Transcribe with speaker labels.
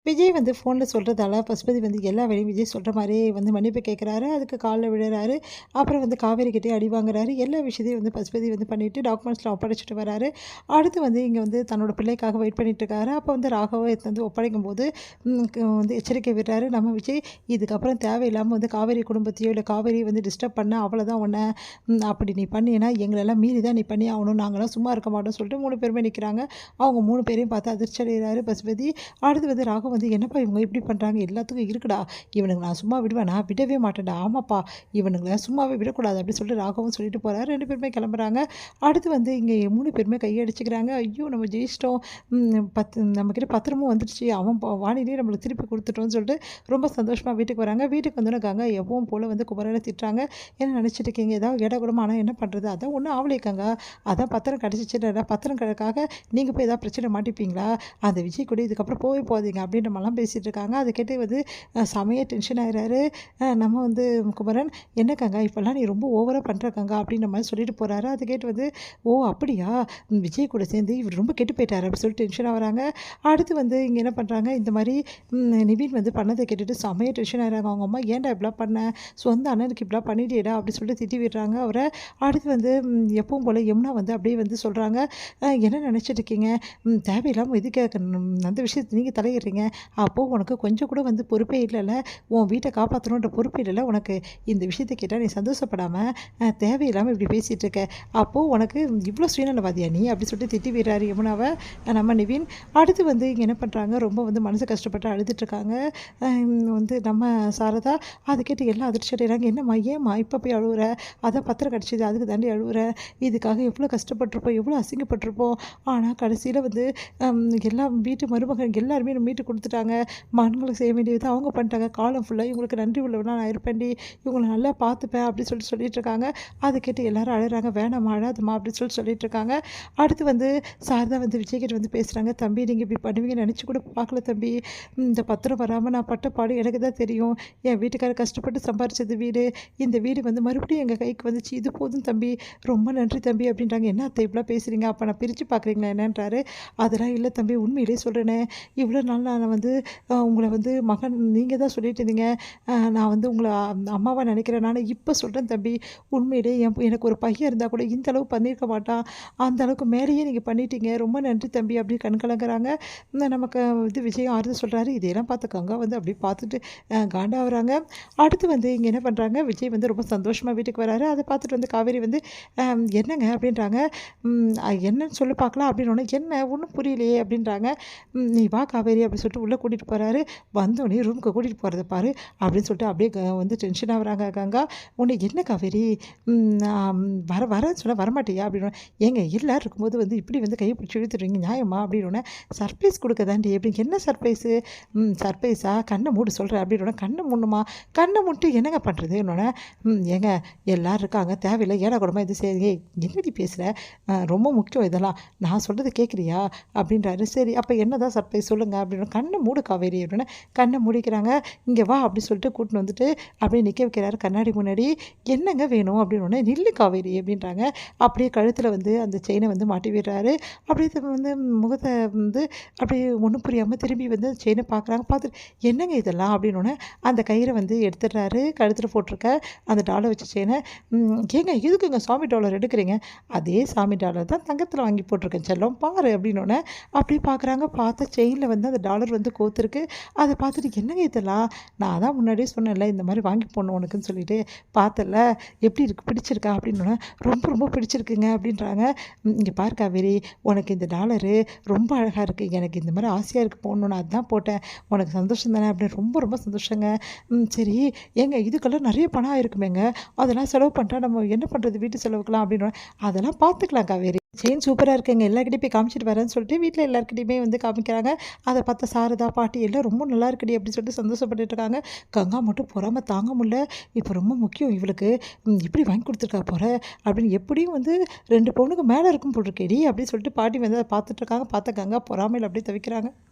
Speaker 1: விஜய் வந்து ஃபோனில் சொல்கிறதால பசுபதி வந்து எல்லா வேலையும் விஜய் சொல்கிற மாதிரியே வந்து மன்னிப்பு கேட்குறாரு. அதுக்கு காலில் விழுறாரு. அப்புறம் வந்து காவேரி கிட்டே அடி வாங்குறாரு. எல்லா விஷயத்தையும் வந்து பசுபதி வந்து பண்ணிவிட்டு டாக்குமெண்ட்ஸ்லாம் ஒப்படைச்சிட்டு வராரு. அடுத்து வந்து இங்கே வந்து தன்னோட பிள்ளைக்காக வெயிட் பண்ணிட்டு இருக்காரு. அப்போ வந்து ராகவை வந்து ஒப்படைக்கும் போது வந்து எச்சரிக்கை விடுறாரு நம்ம விஜய். இதுக்கப்புறம் தேவையில்லாமல் வந்து காவேரி குடும்பத்தையோ இல்லை காவேரியை வந்து டிஸ்டர்ப் பண்ண அவ்வளோதான் உன்னை அப்படி நீ பண்ணினா எங்களெல்லாம் மீறி தான் நீ பண்ணி ஆகணும். நாங்களாம் சும்மா இருக்க மாட்டோம்னு சொல்லிட்டு 3 பேருமே நிற்கிறாங்க. அவங்க 3 பேரையும் பார்த்து அதிர்ச்சி அடைகிறாரு பசுபதி. அடுத்து வந்து ராகவ் வந்து என்னப்பா இவங்க இப்படி பண்ணுறாங்க, எல்லாத்துக்கும் இருக்குடா, இவனுங்க நான் சும்மா விடுவேனா, விடவே மாட்டேன்டா, ஆமாப்பா இவனுங்களை சும்மாவே விடக்கூடாது அப்படின்னு சொல்லிட்டு ராகவும் சொல்லிட்டு போகிறாரு. 2 பேருமே கிளம்புறாங்க. அடுத்து வந்து இங்கே 3 பேருமே கையடிச்சுக்கிறாங்க. ஐயோ நம்ம ஜெயிச்சிட்டோம், நம்மக்கிட்ட பத்திரமும் வந்துடுச்சு, அவன் வாணிலேயே நம்மளுக்கு திருப்பி கொடுத்துட்டோம்னு சொல்லிட்டு ரொம்ப சந்தோஷமாக வீட்டுக்கு வராங்க. வீட்டுக்கு வந்தோன்னே கங்கா எப்பவும் போல் வந்து குமரனை திட்டுறாங்க. என்ன நினச்சிட்டு இருக்கீங்க, ஏதாவது இட கூடமா, ஆனால் என்ன பண்ணுறது, அதான் ஒன்றும் ஆவலேக்காங்க, அதான் பத்திரம் கிடச்சிச்சுன்னா பத்திரம் கிடக்காக நீங்கள் போய் ஏதாவது பிரச்சனை மாட்டிப்பீங்களா, அந்த விஜய் கூட இதுக்கப்புறம் போகாதீங்க அப்படின்ற மாதிரிலாம் பேசிகிட்டு இருக்காங்க. அதை கேட்டு வந்து செமையாக டென்ஷன் ஆகிறாரு நம்ம வந்து குமரன். என்னக்காங்க இப்போல்லாம் நீ ரொம்ப ஓவராக பண்ணுறக்காங்க அப்படின்ற மாதிரி சொல்லிட்டு போகிறாரு. அதை கேட்டு வந்து ஓ அப்படியா, விஜய் கூட சேர்ந்து இவர் ரொம்ப கெட்டு போயிட்டார் அப்படின்னு சொல்லிட்டு டென்ஷன் ஆகிறாங்க. அடுத்து வந்து இங்கே என்ன பண்ணுறாங்க, இந்த மாதிரி நிவின் வந்து பண்ணதை கேட்டுட்டு செமையாக டென்ஷன் ஆகிறாங்க. அவங்க அம்மா ஏன்டா இப்படிலாம் பண்ண, சொந்த அண்ணனுக்கு இப்படிலாம் பண்ணிட்டேடா அப்படின்னு சொல்லிட்டு திட்டி விடுறாங்க அவரை. அடுத்து வந்து எப்பவும் போல் யமுனா வந்து அப்படியே வந்து சொல்கிறாங்க, என்ன நினச்சிட்டு இருக்கீங்க, தேவையில்லாமல் இதுக்கு அந்த விஷயத்தை நீங்கள் தலையிடுறீங்க, அப்போது உனக்கு கொஞ்சம் கூட வந்து பொறுப்பே இல்லைல்ல, உன் வீட்டை காப்பாற்றணுன்ற பொறுப்பே இல்லைல்ல உனக்கு, இந்த விஷயத்தை கேட்டால் நீ சந்தோஷப்படாமல் தேவையில்லாமல் இப்படி பேசிகிட்டு இருக்க, அப்போது உனக்கு இவ்வளோ சுயநலவாதியா நீ அப்படி சொல்லிட்டு திட்டி விடுறாரு யமுனாவை நம்ம நிவின். அடுத்து வந்து இங்கே என்ன பண்ணுறாங்க, ரொம்ப வந்து மனசு கஷ்டப்பட்டு அழுதுட்டுருக்காங்க வந்து நம்ம சாரதா. அதை கேட்டு எல்லாம் அதிர்ச்சி அடைகிறாங்க. என்னம்மா ஏம்மா இப்போ போய் அழுகுற, அதான் பத்திரம் கிடச்சிது அதுக்கு தாண்டி அழுகுற, இதுக்காக எவ்வளோ கஷ்டப்பட்டிருப்போம் எவ்வளோ அசிங்கப்பட்டிருப்போம், ஆனால் கடைசியில் வந்து எல்லாம் வீட்டு மருமகன் எல்லாருமே நம்ம மீட்டு கொடுத்துட்டாங்க, மகன்களுக்கு செய்ய வேண்டியது அவங்க பண்ணிட்டாங்க, காலம் ஃபுல்லாக இவங்களுக்கு நன்றி உள்ளவனா நான் இருப்பேன்டி, இவங்களை நல்லா பார்த்துப்பேன் அப்படின்னு சொல்லிட்டு இருக்காங்க. அதை கேட்டு எல்லாரும் அழுகிறாங்க. வேணாம்மா அழாதம்மா அப்படின்னு சொல்லிட்டு இருக்காங்க. அடுத்து வந்து சாரதா வந்து விஜய்கிட்ட வந்து பேசுகிறாங்க. தம்பி நீங்கள் இப்படி பண்ணுவீங்கன்னு நினச்சி கூட பார்க்கல தம்பி, இந்த பத்திரம் வராமல் நான் பட்ட பாடு எனக்கு தான் தெரியும், என் வீட்டுக்காரர் கஷ்டப்பட்டு சம்பாரிச்சது வீடு, இந்த வீடு வந்து மறுபடியும் எங்கள் கைக்கு வந்துச்சு, இது போதும் தம்பி, ரொம்ப நன்றி தம்பி அப்படின்றாங்க. என்ன அத்தை இப்படிலாம் பேசுகிறீங்க, அப்போ நான் பிரித்து பார்க்குறீங்களா என்னன்றாரு. அதெல்லாம் இல்லை தம்பி, உண்மையிலே சொல்கிறேனே, இவ்வளோ நாள் நான் வந்து உங்களை வந்து மகன் நீங்கள் தான் சொல்லிட்டு இருந்தீங்க, நான் வந்து உங்களை அம்மாவாக நினைக்கிறேன், நான் இப்போ சொல்கிறேன் தம்பி, உண்மையிலே எனக்கு ஒரு பையன் இருந்தால் கூட இந்த அளவு பண்ணியிருக்க மாட்டான், அந்த அளவுக்கு மேலேயே நீங்கள் பண்ணிட்டீங்க, ரொம்ப நன்றி தம்பி அப்படி கண் கலங்குறாங்க. நமக்கு இது விஜயம் ஆறுதல் சொல்கிறாரு. இதையெல்லாம் பார்த்துக்கோங்க வந்து அப்படி பார்த்துட்டு காண்டாகிறாங்க. அடுத்து வந்து இங்கே என்ன பண்ணுறாங்க, விஜய் வந்து ரொம்ப சந்தோஷமாக வீட்டுக்கு வராரு. அதை பார்த்துட்டு வந்து காவேரி வந்து என்னங்க அப்படின்றாங்க. என்னன்னு சொல்லி பார்க்கலாம் அப்படின்னோடனே என்ன ஒன்றும் புரியலையே அப்படின்றாங்க. நீ வா காவேரி அப்படின்னு சொல்லிட்டு உள்ளே கூட்டிகிட்டு போகிறாரு. வந்தோடனே ரூமுக்கு கூட்டிகிட்டு போகிறத பாரு அப்படின்னு சொல்லிட்டு அப்படியே வந்து டென்ஷன் ஆகுறாங்க கங்கா. உன்னை என்ன காவேரி வரேன்னு சொல்ல வரமாட்டியா அப்படின்னு, ஏங்க எல்லாரும் இருக்கும்போது வந்து இப்படி வந்து கையை பிடிச்சி இழுத்துடுவீங்க நியாயமா அப்படின்னோடனே, சர்ப்ரைஸ் கொடுக்க தாண்டி அப்படின்னு, என்ன சர்ப்ரைஸு, சர்ப்ரைஸா, கண்ணை மூடு சொல்கிறேன் அப்படின்னோடனே, கண்ணை மூடணுமா, கண்ணை மூட்டு என்னங்க பண்ணுறது என்னோடனே, ஏங்க எல்லோரும் இருக்காங்க தேவையில்லை ஏடா கூடமா இது சரி என்னடி பேசுகிற, ரொம்ப முக்கியம் இதெல்லாம், நான் சொல்கிறது கேட்குறியா அப்படின்றாரு. சரி அப்போ என்ன தான் சர்ப்ரைஸ் சொல்லுங்கள் அப்படின்னு, கண்ணை மூடு காவேரி அப்படின்னு கண்ணை மூடிக்கிறாங்க. இங்கே வா அப்படி சொல்லிட்டு கூட்டின்னு வந்துட்டு அப்படியே நிற்க வைக்கிறாரு கண்ணாடி முன்னாடி. என்னங்க வேணும் அப்படின்னு, நில்லு காவேரி அப்படின்றாங்க. அப்படியே கழுத்தில் வந்து அந்த செயினை வந்து மாட்டி விடுறாரு. அப்படியே வந்து முகத்தை வந்து அப்படியே ஒன்றும் புரியாமல் திரும்பி வந்து செயினை பார்க்குறாங்க. பார்த்துட்டு என்னங்க இதெல்லாம் அப்படின்னோடனே அந்த கயிறை வந்து எடுத்துடுறாரு. கழுத்தில் போட்டிருக்க அந்த டாலர் வச்ச செயினை, ஏங்க எதுக்குங்க சாமி டாலர் எடுக்கிறீங்க, அதே சாமி டாலர் தான் தங்கத்தில் வாங்கி போட்டிருக்கேன் செல்லம் பாரு அப்படின்னோடனே அப்படியே பார்க்குறாங்க. பார்த்தா செயினில் வந்து அந்த டாலர் வந்து கோத்துருக்கு. அதை பார்த்துட்டு என்னங்க இதெல்லாம், நான் தான் முன்னாடியே சொன்னேன்ல இந்த மாதிரி வாங்கி போடணும் உனக்குன்னு சொல்லிட்டு, பார்த்தல எப்படி இருக்குது பிடிச்சிருக்கா அப்படின்னோடனே, ரொம்ப ரொம்ப பிடிச்சிருக்குங்க அப்படின்றாங்க. இங்கே பாரு காவேரி, உனக்கு இந்த டாலரு ரொம்ப அழகாக இருக்குது, எனக்கு இந்த மாதிரி ஆசையாக இருக்குது போடணுன்னு அதுதான் போட்டேன், உனக்கு சந்தோஷம் தானே அப்படின்னு, ரொம்ப ரொம்ப சந்தோஷங்க. சரி ஏங்க இதுக்கெல்லாம் நிறைய பணம் ஆயிருக்குமேங்க, அதெல்லாம் செலவு பண்ணிட்டா நம்ம என்ன பண்ணுறது வீட்டு செலவுக்கலாம் அப்படின்னு, அதெல்லாம் பார்த்துக்கலாம் காவேரி, செயின் சூப்பராக இருக்குங்க எல்லாருக்கிட்டையும் போய் காமிச்சிட்டு வரேன்னு சொல்லிட்டு வீட்டில் எல்லாருக்கிட்டையுமே வந்து காமிக்கிறாங்க. அதை பார்த்த சாரதா பாட்டி எல்லாம் ரொம்ப நல்லா இருக்குடி அப்படின்னு சொல்லிட்டு சந்தோஷப்பட்டுட்டு இருக்காங்க. கங்கா மட்டும் பொறாம தாங்க முடியல, இப்போ ரொம்ப முக்கியம் இவளுக்கு, இப்படி வாங்கி கொடுத்துருக்கா போகிற அப்படின்னு, எப்படியும் வந்து 2 பவுனுக்கு மேலே இருக்கும் போட்டிருக்கேடி அப்படின்னு சொல்லிட்டு பாட்டி வந்து அதை பார்த்துட்ருக்காங்க. பார்த்த கங்கா பொறாமையில் அப்படியே தவிக்கிறாங்க.